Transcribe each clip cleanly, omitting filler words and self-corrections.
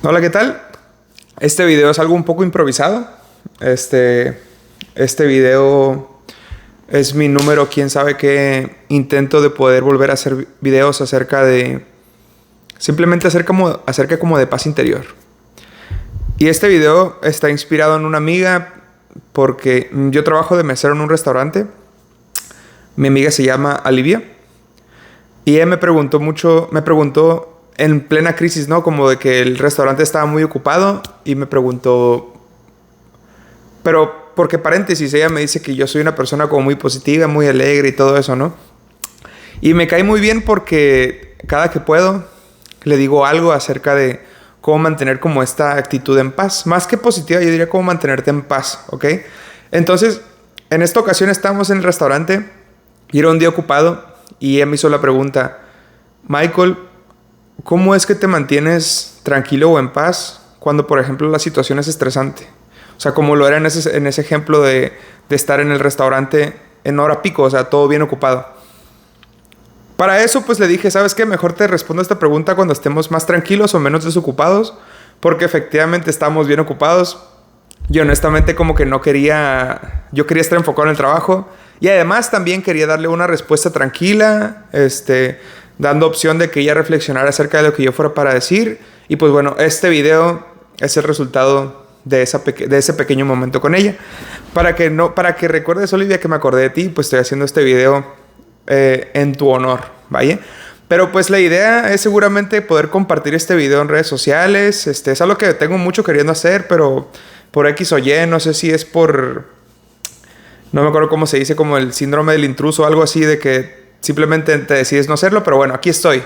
Hola, ¿qué tal? Este video es algo un poco improvisado. Este video es mi número, quién sabe qué intento de poder volver a hacer videos acerca de... Simplemente acerca como de paz interior. Y este video está inspirado en una amiga porque yo trabajo de mesero en un restaurante. Mi amiga se llama Olivia. Y ella me preguntó en plena crisis, ¿no? Como de que el restaurante estaba muy ocupado y me preguntó, pero porque paréntesis, ella me dice que yo soy una persona como muy positiva, muy alegre y todo eso, ¿no? Y me cae muy bien porque cada que puedo le digo algo acerca de cómo mantener como esta actitud en paz. Más que positiva, yo diría cómo mantenerte en paz, ¿ok? Entonces, en esta ocasión estábamos en el restaurante y era un día ocupado y ella me hizo la pregunta, Michael, ¿cómo es que te mantienes tranquilo o en paz cuando, por ejemplo, la situación es estresante? O sea, como lo era en ese ejemplo de estar en el restaurante en hora pico, o sea, todo bien ocupado. Para eso, pues le dije, ¿sabes qué? Mejor te respondo a esta pregunta cuando estemos más tranquilos o menos desocupados, porque efectivamente estamos bien ocupados. Y honestamente como que yo quería estar enfocado en el trabajo. Y además también quería darle una respuesta tranquila, dando opción de que ella reflexionara acerca de lo que yo fuera para decir. Y pues bueno, este video es el resultado de ese pequeño momento con ella. Para que recuerdes, Olivia, que me acordé de ti, pues estoy haciendo este video en tu honor, ¿vale? Pero pues la idea es seguramente poder compartir este video en redes sociales. Es algo que tengo mucho queriendo hacer, pero por X o Y, no sé si es por... No me acuerdo cómo se dice, como el síndrome del intruso o algo así, de que simplemente te decides no hacerlo, pero bueno, aquí estoy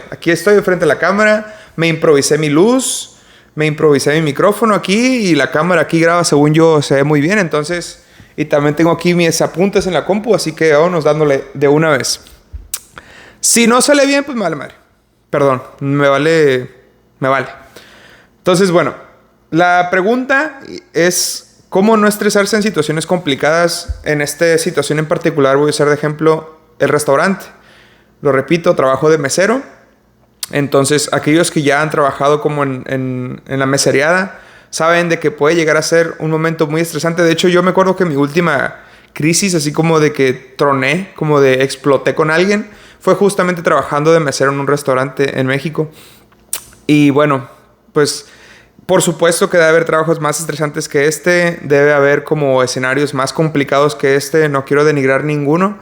frente a la cámara, me improvisé mi luz, me improvisé mi micrófono aquí y la cámara aquí graba, según yo, se ve muy bien, entonces, y también tengo aquí mis apuntes en la compu, así que vámonos dándole de una vez. Si no sale bien, pues me vale madre. Perdón, me vale. Entonces, bueno, la pregunta es cómo no estresarse en situaciones complicadas. En esta situación en particular voy a usar de ejemplo el restaurante. Lo repito, trabajo de mesero. Entonces, aquellos que ya han trabajado como en la mesereada saben de que puede llegar a ser un momento muy estresante. De hecho, yo me acuerdo que mi última crisis, así como de que troné, como de exploté con alguien, fue justamente trabajando de mesero en un restaurante en México. Y bueno, pues por supuesto que debe haber trabajos más estresantes que este, debe haber como escenarios más complicados que este, no quiero denigrar ninguno,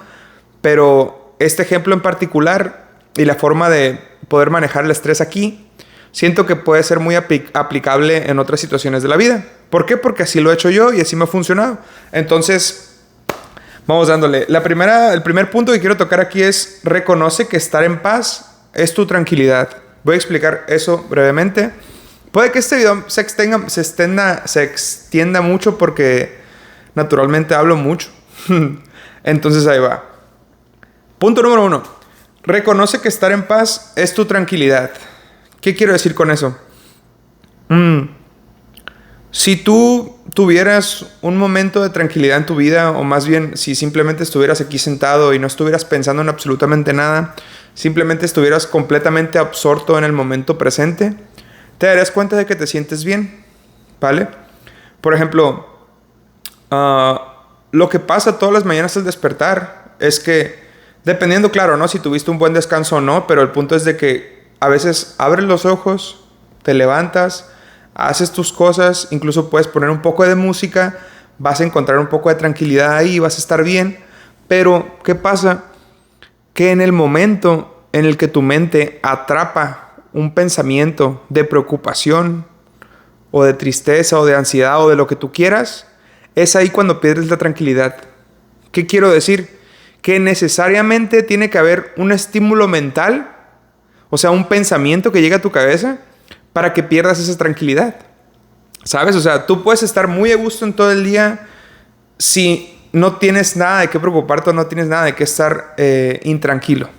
pero este ejemplo en particular y la forma de poder manejar el estrés aquí, siento que puede ser muy aplicable en otras situaciones de la vida. ¿Por qué? Porque así lo he hecho yo y así me ha funcionado. Entonces, vamos dándole. El primer punto que quiero tocar aquí es reconoce que estar en paz es tu tranquilidad. Voy a explicar eso brevemente. Puede que este video se extienda mucho porque naturalmente hablo mucho. Entonces ahí va. Punto número 1. Reconoce que estar en paz es tu tranquilidad. ¿Qué quiero decir con eso? Si tú tuvieras un momento de tranquilidad en tu vida, o más bien si simplemente estuvieras aquí sentado y no estuvieras pensando en absolutamente nada, simplemente estuvieras completamente absorto en el momento presente, te darías cuenta de que te sientes bien, ¿vale? Por ejemplo, lo que pasa todas las mañanas al despertar es que, dependiendo, claro, ¿no? Si tuviste un buen descanso o no, pero el punto es de que a veces abres los ojos, te levantas, haces tus cosas, incluso puedes poner un poco de música, vas a encontrar un poco de tranquilidad ahí, vas a estar bien. Pero, ¿qué pasa? Que en el momento en el que tu mente atrapa un pensamiento de preocupación o de tristeza o de ansiedad o de lo que tú quieras, es ahí cuando pierdes la tranquilidad. ¿Qué quiero decir? Que necesariamente tiene que haber un estímulo mental, o sea, un pensamiento que llegue a tu cabeza para que pierdas esa tranquilidad, ¿sabes? O sea, tú puedes estar muy a gusto en todo el día si no tienes nada de qué preocuparte o no tienes nada de qué estar intranquilo.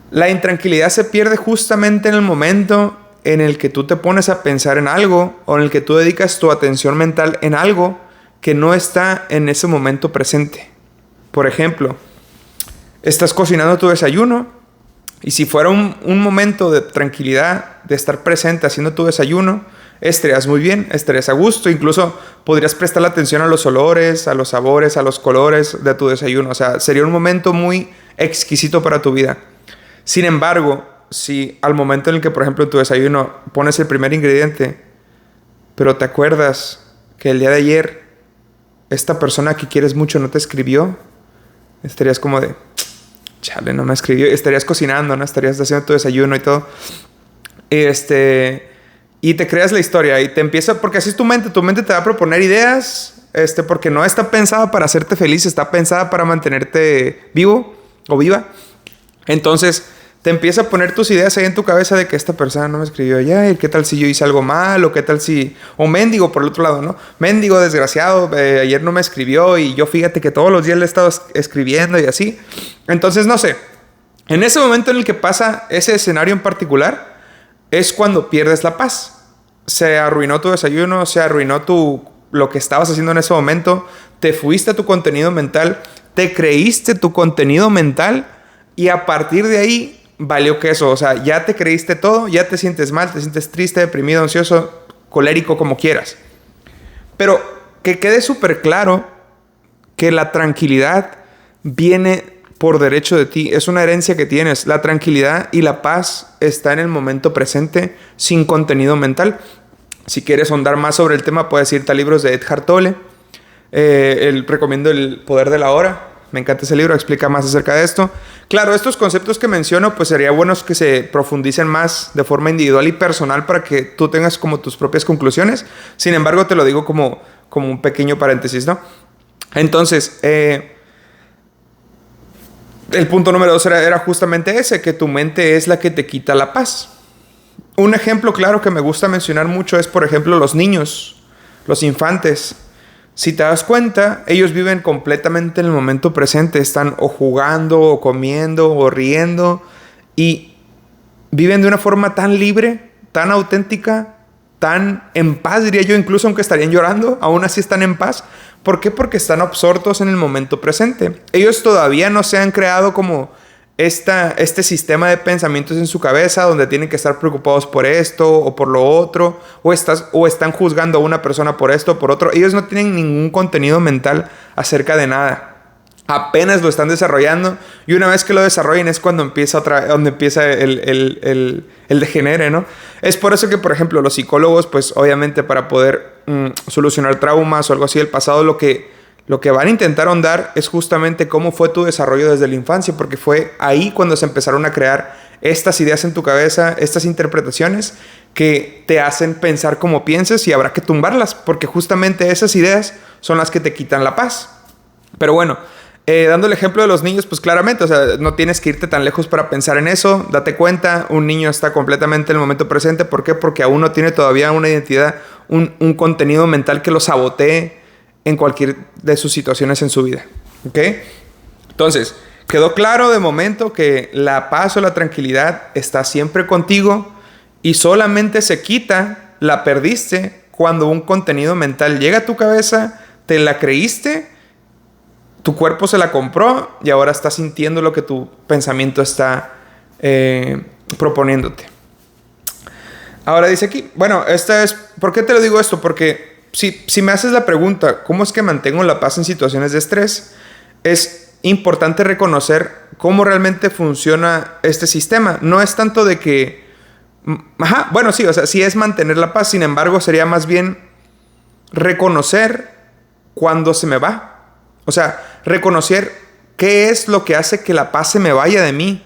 La intranquilidad se pierde justamente en el momento en el que tú te pones a pensar en algo o en el que tú dedicas tu atención mental en algo que no está en ese momento presente. Por ejemplo, estás cocinando tu desayuno Y si fuera un momento de tranquilidad, de estar presente haciendo tu desayuno, estarías muy bien, estarías a gusto. Incluso podrías prestar la atención a los olores, a los sabores, a los colores de tu desayuno. O sea, sería un momento muy exquisito para tu vida. Sin embargo, si al momento en el que, por ejemplo, en tu desayuno pones el primer ingrediente, pero te acuerdas que el día de ayer esta persona que quieres mucho no te escribió, estarías como de... chale, no me escribió. Estarías cocinando, ¿no? Estarías haciendo tu desayuno y todo. Y te creas la historia y te empieza... porque así es tu mente. Tu mente te va a proponer ideas, porque no está pensada para hacerte feliz. Está pensada para mantenerte vivo o viva. Entonces, te empieza a poner tus ideas ahí en tu cabeza de que esta persona no me escribió ayer. ¿Qué tal si yo hice algo mal? ¿O qué tal si... o mendigo por el otro lado, ¿no? Mendigo, desgraciado. Ayer no me escribió y yo fíjate que todos los días le he estado escribiendo y así. Entonces, no sé. En ese momento en el que pasa ese escenario en particular, es cuando pierdes la paz. Se arruinó tu desayuno, se arruinó lo que estabas haciendo en ese momento. Te fuiste a tu contenido mental, te creíste tu contenido mental y a partir de ahí valió queso. O sea, ya te creíste todo, ya te sientes mal, te sientes triste, deprimido, ansioso, colérico, como quieras. Pero que quede súper claro que la tranquilidad viene por derecho de ti. Es una herencia que tienes. La tranquilidad y la paz está en el momento presente, sin contenido mental. Si quieres ahondar más sobre el tema, puedes irte a libros de Eckhart Tolle. Recomiendo El Poder de la Hora. Me encanta ese libro, explica más acerca de esto. Claro, estos conceptos que menciono, pues sería bueno que se profundicen más de forma individual y personal para que tú tengas como tus propias conclusiones. Sin embargo, te lo digo como un pequeño paréntesis, ¿no? Entonces, el punto número 2 era justamente ese, que tu mente es la que te quita la paz. Un ejemplo claro que me gusta mencionar mucho es, por ejemplo, los niños, los infantes. Si te das cuenta, ellos viven completamente en el momento presente. Están o jugando, o comiendo, o riendo. Y viven de una forma tan libre, tan auténtica, tan en paz, diría yo. Incluso aunque estarían llorando, aún así están en paz. ¿Por qué? Porque están absortos en el momento presente. Ellos todavía no se han creado como este sistema de pensamientos en su cabeza donde tienen que estar preocupados por esto o por lo otro, o están juzgando a una persona por esto o por otro. Ellos no tienen ningún contenido mental acerca de nada. Apenas lo están desarrollando, y una vez que lo desarrollen es cuando empieza el degenere, ¿no? Es por eso que, por ejemplo, los psicólogos, pues obviamente para poder solucionar traumas o algo así del pasado, lo que van a intentar ahondar es justamente cómo fue tu desarrollo desde la infancia, porque fue ahí cuando se empezaron a crear estas ideas en tu cabeza, estas interpretaciones que te hacen pensar como piensas, y habrá que tumbarlas, porque justamente esas ideas son las que te quitan la paz. Pero bueno, dando el ejemplo de los niños, pues claramente, o sea, no tienes que irte tan lejos para pensar en eso. Date cuenta, un niño está completamente en el momento presente. ¿Por qué? Porque aún no tiene todavía una identidad, un contenido mental que lo sabotee en cualquier de sus situaciones en su vida. ¿Ok? Entonces, quedó claro de momento que la paz o la tranquilidad está siempre contigo y solamente se quita, la perdiste, cuando un contenido mental llega a tu cabeza, te la creíste, tu cuerpo se la compró y ahora estás sintiendo lo que tu pensamiento está proponiéndote. Ahora dice aquí, bueno, ¿por qué te lo digo esto? Porque si me haces la pregunta, ¿cómo es que mantengo la paz en situaciones de estrés? Es importante reconocer cómo realmente funciona este sistema. No es tanto de que... bueno, sí, o sea, sí es mantener la paz. Sin embargo, sería más bien reconocer cuando se me va. O sea, reconocer qué es lo que hace que la paz se me vaya de mí.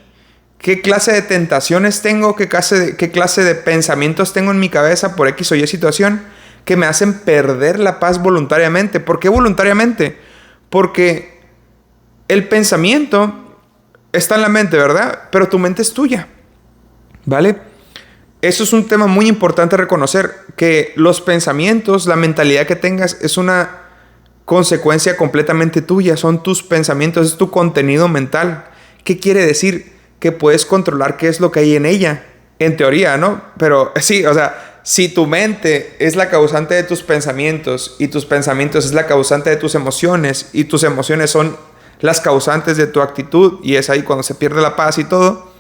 ¿Qué clase de tentaciones tengo? ¿Qué clase de pensamientos tengo en mi cabeza por X o Y situación que me hacen perder la paz voluntariamente? ¿Por qué voluntariamente? Porque el pensamiento está en la mente, ¿verdad? Pero tu mente es tuya, ¿vale? Eso es un tema muy importante reconocer, que los pensamientos, la mentalidad que tengas es una consecuencia completamente tuya. Son tus pensamientos, es tu contenido mental. ¿Qué quiere decir? Que puedes controlar qué es lo que hay en ella, en teoría, ¿no? Pero sí, o sea, si tu mente es la causante de tus pensamientos y tus pensamientos es la causante de tus emociones y tus emociones son las causantes de tu actitud, y es ahí cuando se pierde la paz y todo,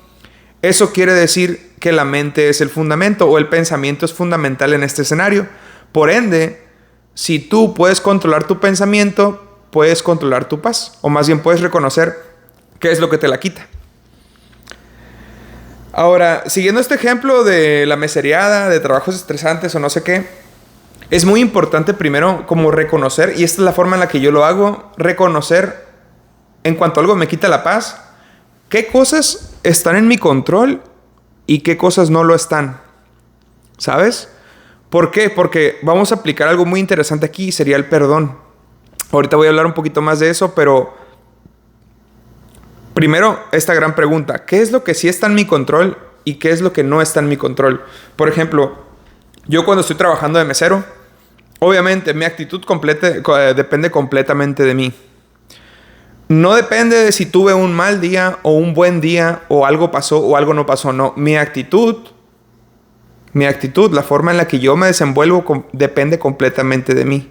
Eso quiere decir que la mente es el fundamento o el pensamiento es fundamental en este escenario. Por ende, si tú puedes controlar tu pensamiento, puedes controlar tu paz. O más bien puedes reconocer qué es lo que te la quita. Ahora, siguiendo este ejemplo de la mesereada, de trabajos estresantes o no sé qué, es muy importante primero como reconocer, y esta es la forma en la que yo lo hago, reconocer en cuanto algo me quita la paz, qué cosas están en mi control y qué cosas no lo están. ¿Sabes? ¿Por qué? Porque vamos a aplicar algo muy interesante aquí, sería el perdón. Ahorita voy a hablar un poquito más de eso, pero primero esta gran pregunta. ¿Qué es lo que sí está en mi control y qué es lo que no está en mi control? Por ejemplo, yo cuando estoy trabajando de mesero, obviamente mi actitud depende completamente de mí. No depende de si tuve un mal día o un buen día o algo pasó o algo no pasó. No, mi actitud, la forma en la que yo me desenvuelvo depende completamente de mí.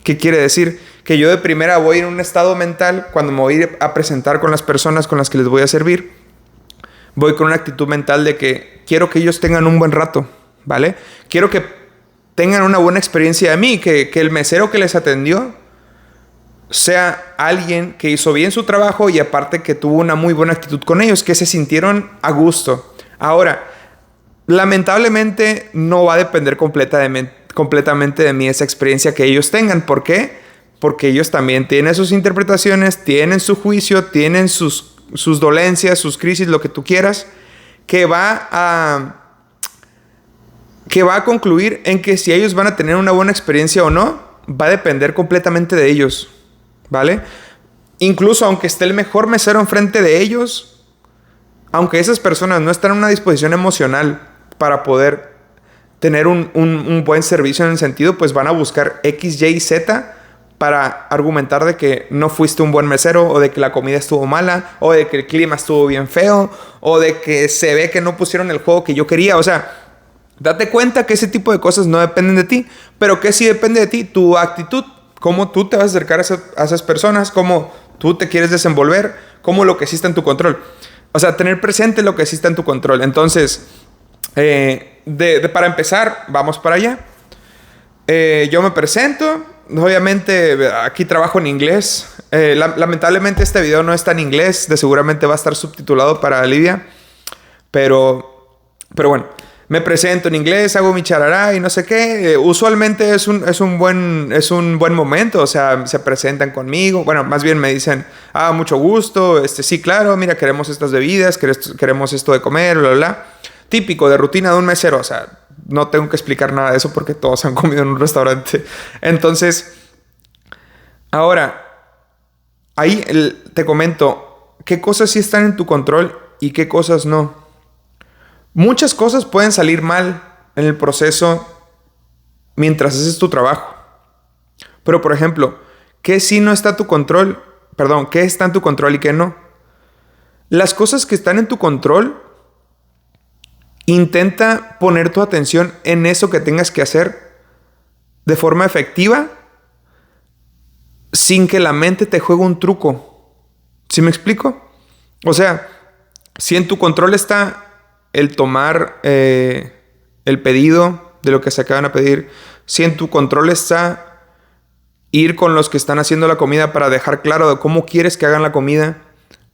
¿Qué quiere decir? Que yo de primera voy en un estado mental, cuando me voy a presentar con las personas con las que les voy a servir, voy con una actitud mental de que quiero que ellos tengan un buen rato, ¿vale? Quiero que tengan una buena experiencia de mí, que el mesero que les atendió sea alguien que hizo bien su trabajo y aparte que tuvo una muy buena actitud con ellos, que se sintieron a gusto. Ahora, lamentablemente no va a depender completamente de mí esa experiencia que ellos tengan. ¿Por qué? Porque ellos también tienen sus interpretaciones, tienen su juicio, tienen sus dolencias, sus crisis, lo que tú quieras, que va a concluir en que si ellos van a tener una buena experiencia o no, va a depender completamente de ellos, ¿vale? Incluso aunque esté el mejor mesero enfrente de ellos, aunque esas personas no están en una disposición emocional para poder tener un buen servicio en el sentido, pues van a buscar X, Y, Z para argumentar de que no fuiste un buen mesero, o de que la comida estuvo mala, o de que el clima estuvo bien feo, o de que se ve que no pusieron el juego que yo quería. O sea, date cuenta que ese tipo de cosas no dependen de ti, pero que sí depende de ti, tu actitud, cómo tú te vas a acercar a esas personas, cómo tú te quieres desenvolver, cómo lo que sí está en tu control. O sea, tener presente lo que sí está en tu control. Entonces, para empezar, vamos para allá. Yo me presento. Obviamente, aquí trabajo en inglés. Lamentablemente, este video no está en inglés. Seguramente va a estar subtitulado para Lidia. Pero bueno, me presento en inglés, hago mi charará y no sé qué. Usualmente es un buen momento. O sea, se presentan conmigo. Bueno, más bien me dicen, mucho gusto. Sí, claro, mira, queremos estas bebidas, queremos esto de comer, bla, bla, bla. Típico de rutina de un mesero. O sea, no tengo que explicar nada de eso porque todos han comido en un restaurante. Entonces, ahora, ahí te comento qué cosas sí están en tu control y qué cosas no. Muchas cosas pueden salir mal en el proceso mientras haces tu trabajo. Pero, por ejemplo, ¿qué sí no está a tu control? Perdón, ¿qué está en tu control y qué no? Las cosas que están en tu control, intenta poner tu atención en eso que tengas que hacer de forma efectiva sin que la mente te juegue un truco. ¿Sí me explico? O sea, si en tu control está el tomar el pedido de lo que se acaban a pedir, si en tu control está ir con los que están haciendo la comida para dejar claro de cómo quieres que hagan la comida,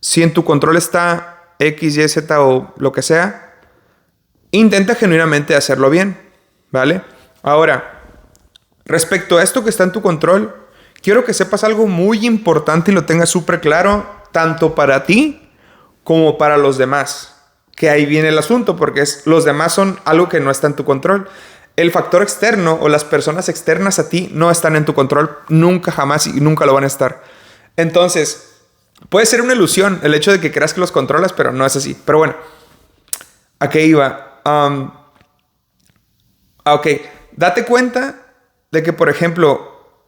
si en tu control está X, Y, Z o lo que sea, intenta genuinamente hacerlo bien, ¿vale? Ahora, respecto a esto que está en tu control, quiero que sepas algo muy importante y lo tengas súper claro, tanto para ti como para los demás. Que ahí viene el asunto, porque los demás son algo que no está en tu control. El factor externo o las personas externas a ti no están en tu control nunca, jamás y nunca lo van a estar. Entonces, puede ser una ilusión el hecho de que creas que los controlas, pero no es así. Pero bueno, ¿a qué iba? Ok, date cuenta de que, por ejemplo,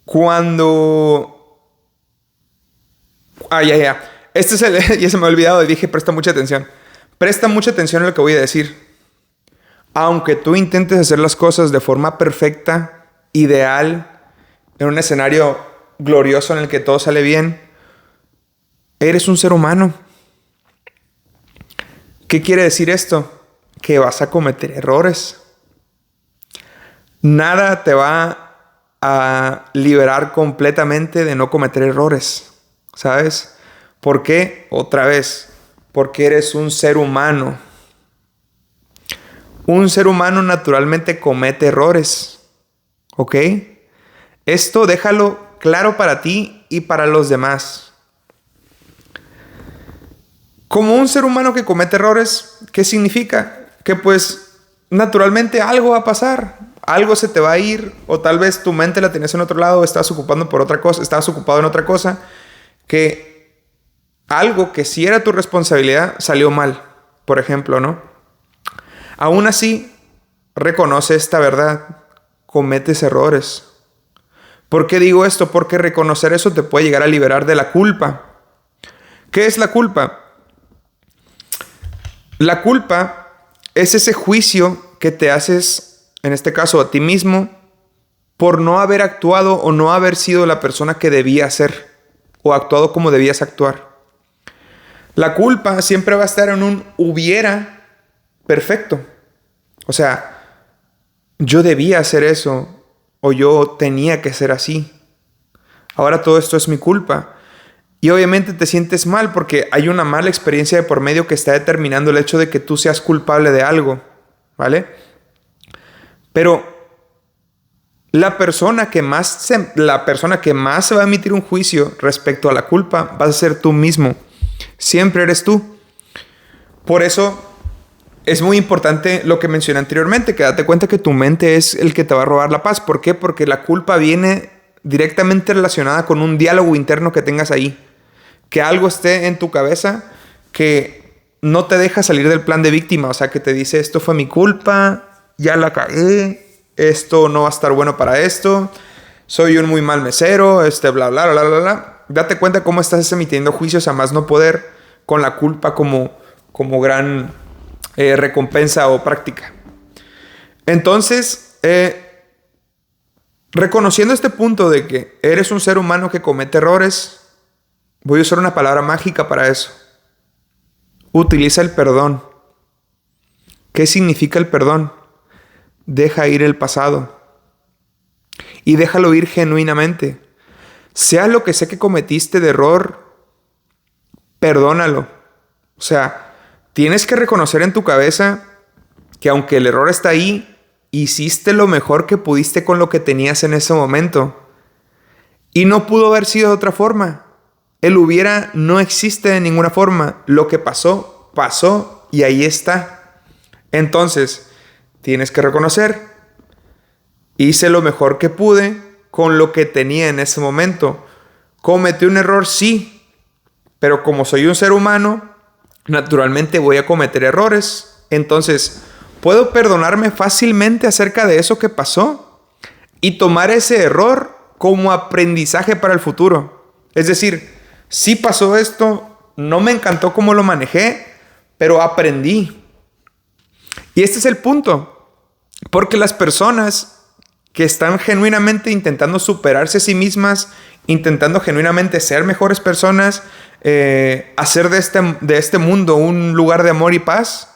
cuando... ya. Este es ya se me ha olvidado y dije, presta mucha atención. Presta mucha atención a lo que voy a decir. Aunque tú intentes hacer las cosas de forma perfecta, ideal, en un escenario glorioso en el que todo sale bien, eres un ser humano. ¿Qué quiere decir esto? Que vas a cometer errores. Nada te va a liberar completamente de no cometer errores, ¿sabes? ¿Por qué? Otra vez, porque eres un ser humano. Un ser humano naturalmente comete errores, ¿ok? Esto déjalo claro para ti y para los demás. Como un ser humano que comete errores, ¿qué significa? Que pues naturalmente algo va a pasar, algo se te va a ir, o tal vez tu mente la tenías en otro lado, estabas ocupando por otra cosa, estabas ocupado en otra cosa, que algo que sí era tu responsabilidad salió mal, por ejemplo, ¿no? Aún así, reconoce esta verdad, cometes errores. ¿Por qué digo esto? Porque reconocer eso te puede llegar a liberar de la culpa. ¿Qué es la culpa? La culpa es ese juicio que te haces, en este caso a ti mismo, por no haber actuado o no haber sido la persona que debía ser o actuado como debías actuar. La culpa siempre va a estar en un hubiera perfecto. O sea, yo debía hacer eso o yo tenía que ser así. Ahora todo esto es mi culpa. Y obviamente te sientes mal porque hay una mala experiencia de por medio que está determinando el hecho de que tú seas culpable de algo, ¿vale? Pero la persona que más se va a emitir un juicio respecto a la culpa vas a ser tú mismo. Siempre eres tú. Por eso es muy importante lo que mencioné anteriormente, que date cuenta que tu mente es el que te va a robar la paz. ¿Por qué? Porque la culpa viene directamente relacionada con un diálogo interno que tengas ahí. Que algo esté en tu cabeza que no te deja salir del plan de víctima. O sea, que te dice, esto fue mi culpa, ya la cagué, esto no va a estar bueno para esto, soy un muy mal mesero, bla, bla, bla, bla, bla. Date cuenta cómo estás emitiendo juicios a más no poder con la culpa como gran recompensa o práctica. Entonces, reconociendo este punto de que eres un ser humano que comete errores, voy a usar una palabra mágica para eso. Utiliza el perdón. ¿Qué significa el perdón? Deja ir el pasado. Y déjalo ir genuinamente. Sea lo que sea que cometiste de error, perdónalo. O sea, tienes que reconocer en tu cabeza que aunque el error está ahí, hiciste lo mejor que pudiste con lo que tenías en ese momento. Y no pudo haber sido de otra forma. El hubiera no existe de ninguna forma. Lo que pasó, pasó y ahí está. Entonces, tienes que reconocer, hice lo mejor que pude con lo que tenía en ese momento. Cometí un error, sí, pero como soy un ser humano, naturalmente voy a cometer errores. Entonces, puedo perdonarme fácilmente acerca de eso que pasó y tomar ese error como aprendizaje para el futuro. Es decir, sí pasó esto, no me encantó cómo lo manejé, pero aprendí. Y este es el punto. Porque las personas que están genuinamente intentando superarse a sí mismas, intentando genuinamente ser mejores personas, hacer de este mundo un lugar de amor y paz,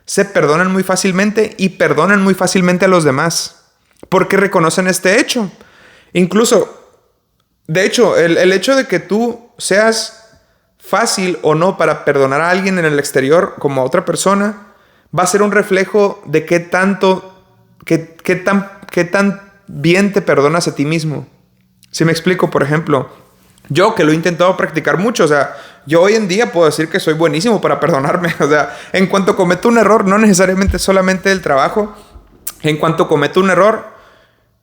se perdonan muy fácilmente y perdonan muy fácilmente a los demás. Porque reconocen este hecho. Incluso, de hecho, el hecho de que tú seas fácil o no para perdonar a alguien en el exterior como a otra persona, va a ser un reflejo de qué tan bien te perdonas a ti mismo. Si me explico, por ejemplo, yo que lo he intentado practicar mucho, o sea, yo hoy en día puedo decir que soy buenísimo para perdonarme. O sea, en cuanto cometo un error, no necesariamente solamente del trabajo, en cuanto cometo un error,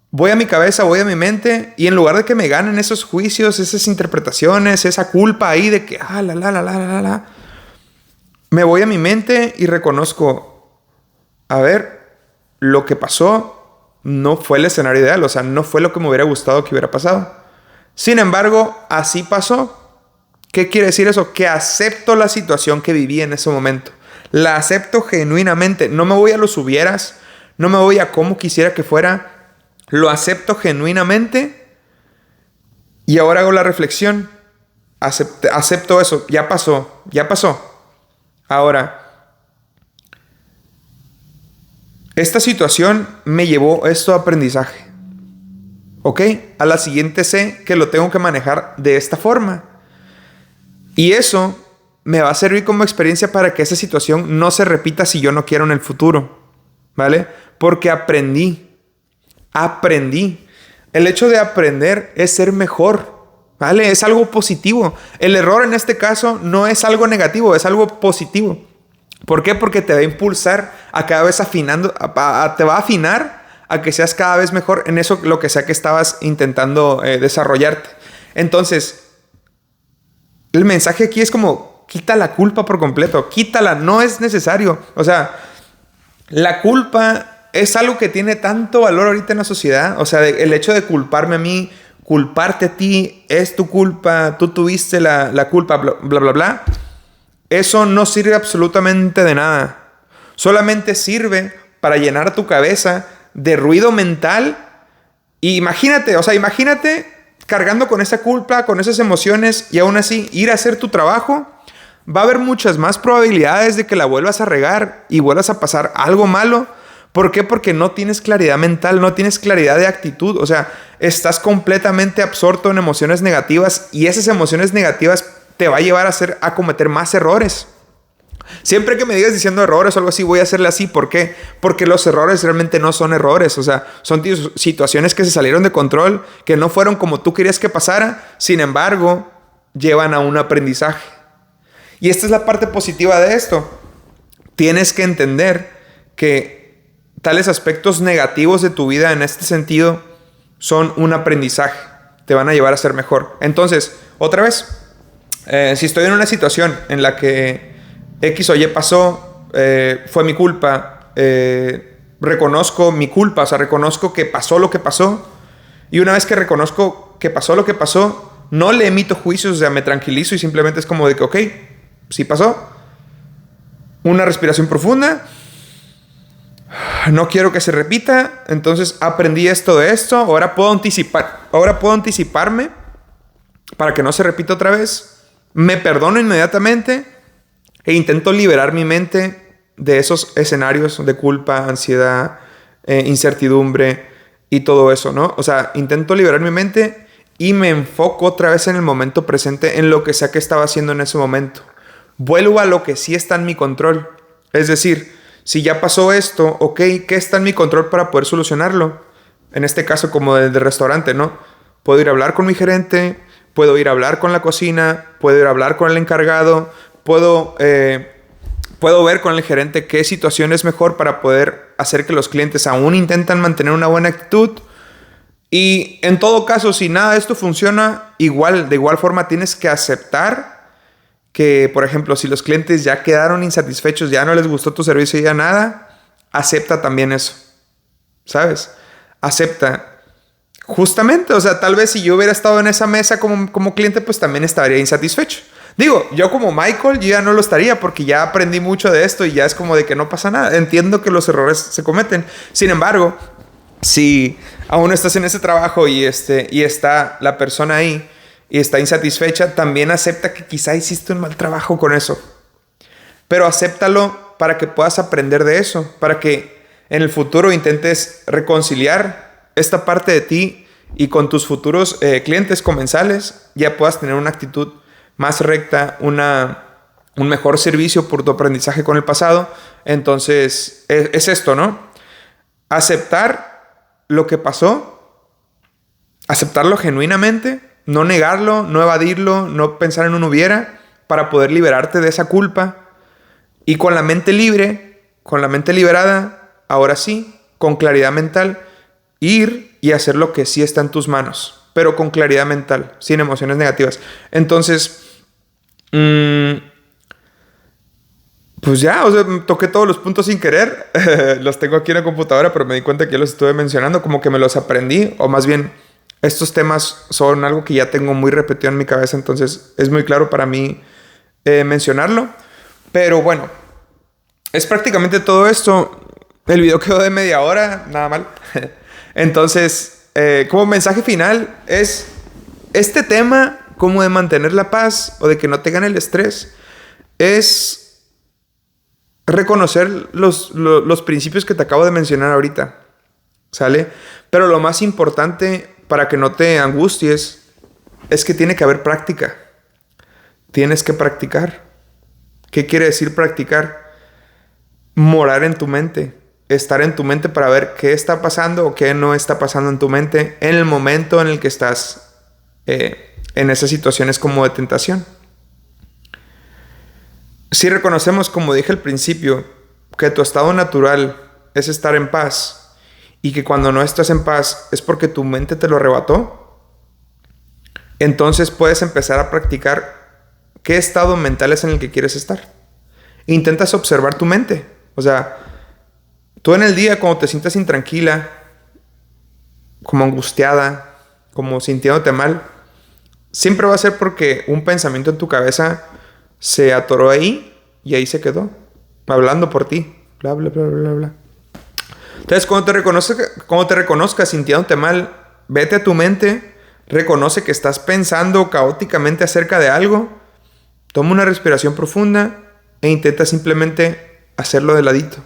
voy a mi cabeza, voy a mi mente y en lugar de que me ganen esos juicios, esas interpretaciones, esa culpa ahí de que, me voy a mi mente y reconozco, a ver, lo que pasó no fue el escenario ideal, o sea, no fue lo que me hubiera gustado que hubiera pasado. Sin embargo, así pasó. ¿Qué quiere decir eso? Que acepto la situación que viví en ese momento. La acepto genuinamente. No me voy a los hubieras, no me voy a cómo quisiera que fuera. Lo acepto genuinamente y ahora hago la reflexión. Acepto eso. Ya pasó. Ahora, esta situación me llevó esto a aprendizaje. ¿Ok? A la siguiente sé que lo tengo que manejar de esta forma. Y eso me va a servir como experiencia para que esa situación no se repita si yo no quiero en el futuro. ¿Vale? Porque aprendí. El hecho de aprender es ser mejor. ¿Vale? Es algo positivo. El error en este caso no es algo negativo, es algo positivo. ¿Por qué? Porque te va a impulsar a cada vez afinando, te va a afinar a que seas cada vez mejor en eso, lo que sea que estabas intentando desarrollarte. Entonces, el mensaje aquí es como, quita la culpa por completo, quítala, no es necesario. O sea, la culpa es algo que tiene tanto valor ahorita en la sociedad. O sea, el hecho de culparme a mí, culparte a ti, es tu culpa, tú tuviste la culpa, bla, bla, bla, bla. Eso no sirve absolutamente de nada. Solamente sirve para llenar tu cabeza de ruido mental. Y imagínate cargando con esa culpa, con esas emociones y aún así ir a hacer tu trabajo. Va a haber muchas más probabilidades de que la vuelvas a regar y vuelvas a pasar algo malo. ¿Por qué? Porque no tienes claridad mental, no tienes claridad de actitud. O sea, estás completamente absorto en emociones negativas y esas emociones negativas te va a llevar a cometer más errores. Siempre que me digas diciendo errores o algo así, voy a hacerle así. ¿Por qué? Porque los errores realmente no son errores. O sea, son situaciones que se salieron de control, que no fueron como tú querías que pasara. Sin embargo, llevan a un aprendizaje. Y esta es la parte positiva de esto. Tienes que entender que tales aspectos negativos de tu vida en este sentido son un aprendizaje. Te van a llevar a ser mejor. Entonces, otra vez, si estoy en una situación en la que X o Y pasó, fue mi culpa, reconozco mi culpa, o sea, reconozco que pasó lo que pasó, y una vez que reconozco que pasó lo que pasó, no le emito juicios, o sea, me tranquilizo y simplemente es como de que, ok, sí pasó, una respiración profunda, no quiero que se repita, entonces aprendí esto de esto, ahora puedo anticiparme para que no se repita otra vez, me perdono inmediatamente e intento liberar mi mente de esos escenarios de culpa, ansiedad, incertidumbre y todo eso, ¿no? O sea, intento liberar mi mente y me enfoco otra vez en el momento presente, en lo que sea que estaba haciendo en ese momento. Vuelvo a lo que sí está en mi control. Es decir, si ya pasó esto, ok, ¿qué está en mi control para poder solucionarlo? En este caso, como del restaurante, ¿no? Puedo ir a hablar con mi gerente, puedo ir a hablar con la cocina, puedo ir a hablar con el encargado, puedo ver con el gerente qué situación es mejor para poder hacer que los clientes aún intentan mantener una buena actitud. Y en todo caso, si nada de esto funciona, de igual forma tienes que aceptar que, por ejemplo, si los clientes ya quedaron insatisfechos, ya no les gustó tu servicio y ya nada, acepta también eso, ¿sabes? Acepta. Justamente, o sea, tal vez si yo hubiera estado en esa mesa como cliente, pues también estaría insatisfecho. Digo, yo como Michael, yo ya no lo estaría porque ya aprendí mucho de esto y ya es como de que no pasa nada. Entiendo que los errores se cometen. Sin embargo, si aún estás en ese trabajo y está la persona ahí y está insatisfecha, también acepta que quizá hiciste un mal trabajo con eso. Pero acéptalo para que puedas aprender de eso, para que en el futuro intentes reconciliar esta parte de ti y con tus futuros clientes comensales ya puedas tener una actitud más recta, un mejor servicio por tu aprendizaje con el pasado. Entonces, es esto, ¿no? Aceptar lo que pasó, aceptarlo genuinamente, no negarlo, no evadirlo, no pensar en un hubiera, para poder liberarte de esa culpa. Y con la mente libre, con la mente liberada, ahora sí, con claridad mental, ir y hacer lo que sí está en tus manos, pero con claridad mental, sin emociones negativas. Entonces, pues ya, o sea, toqué todos los puntos sin querer. Los tengo aquí en la computadora, pero me di cuenta que ya los estuve mencionando, como que me los aprendí, o más bien, estos temas son algo que ya tengo muy repetido en mi cabeza, entonces es muy claro para mí mencionarlo. Pero bueno, es prácticamente todo esto. El video quedó de media hora, nada mal. Entonces, como mensaje final es este tema, como de mantener la paz o de que no te gane el estrés, es reconocer los principios que te acabo de mencionar ahorita, ¿sale? Pero lo más importante para que no te angusties es que tiene que haber práctica. Tienes que practicar. ¿Qué quiere decir practicar? Morar en tu mente. Estar en tu mente para ver qué está pasando o qué no está pasando en tu mente en el momento en el que estás en esas situaciones como de tentación. Si reconocemos, como dije al principio, que tu estado natural es estar en paz y que cuando no estás en paz es porque tu mente te lo arrebató, entonces puedes empezar a practicar qué estado mental es en el que quieres estar. Intentas observar tu mente. O sea, tú en el día cuando te sientas intranquila, como angustiada, como sintiéndote mal, siempre va a ser porque un pensamiento en tu cabeza se atoró ahí y ahí se quedó, hablando por ti, bla, bla, bla, bla, bla. Entonces, cuando te reconozcas sintiéndote mal, vete a tu mente, reconoce que estás pensando caóticamente acerca de algo, toma una respiración profunda e intenta simplemente hacerlo de ladito.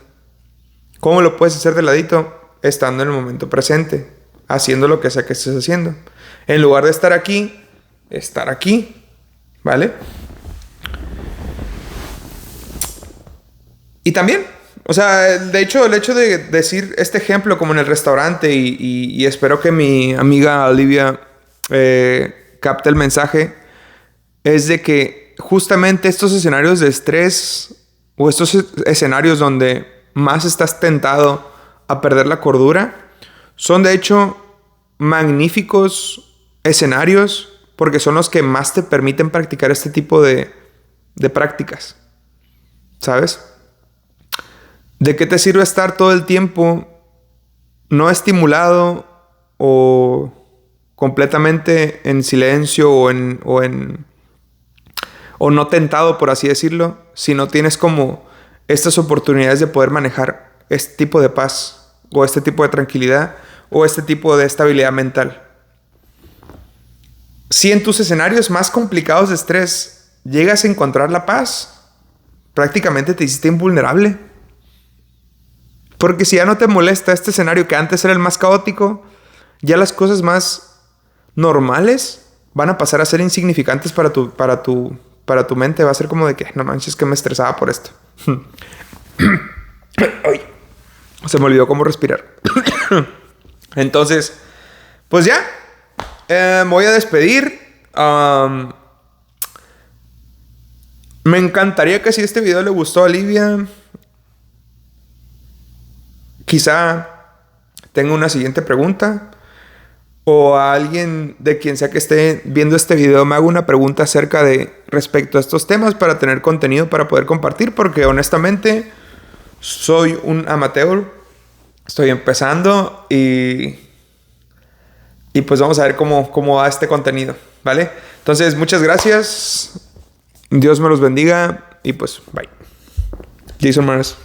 ¿Cómo lo puedes hacer de ladito? Estando en el momento presente, haciendo lo que sea que estés haciendo. En lugar de estar aquí, ¿vale? Y también, o sea, de hecho, el hecho de decir este ejemplo como en el restaurante y espero que mi amiga Olivia capte el mensaje, es de que justamente estos escenarios de estrés o estos escenarios donde más estás tentado a perder la cordura son de hecho magníficos escenarios porque son los que más te permiten practicar este tipo de prácticas, ¿sabes? ¿De qué te sirve estar todo el tiempo no estimulado o completamente en silencio o no tentado, por así decirlo, si no tienes como estas oportunidades de poder manejar este tipo de paz o este tipo de tranquilidad o este tipo de estabilidad mental? Si en tus escenarios más complicados de estrés llegas a encontrar la paz, prácticamente te hiciste invulnerable. Porque si ya no te molesta este escenario que antes era el más caótico, ya las cosas más normales van a pasar a ser insignificantes para tu mente. Va a ser como de que, no manches, que me estresaba por esto. Ay, se me olvidó cómo respirar. Entonces, pues ya. Me voy a despedir. Me encantaría que si este video le gustó a Olivia, quizá tenga una siguiente pregunta. O a alguien de quien sea que esté viendo este video me haga una pregunta acerca de respecto a estos temas para tener contenido para poder compartir, porque honestamente soy un amateur, estoy empezando y pues vamos a ver cómo va este contenido, ¿vale? Entonces, muchas gracias, Dios me los bendiga y pues bye. Jason Mars.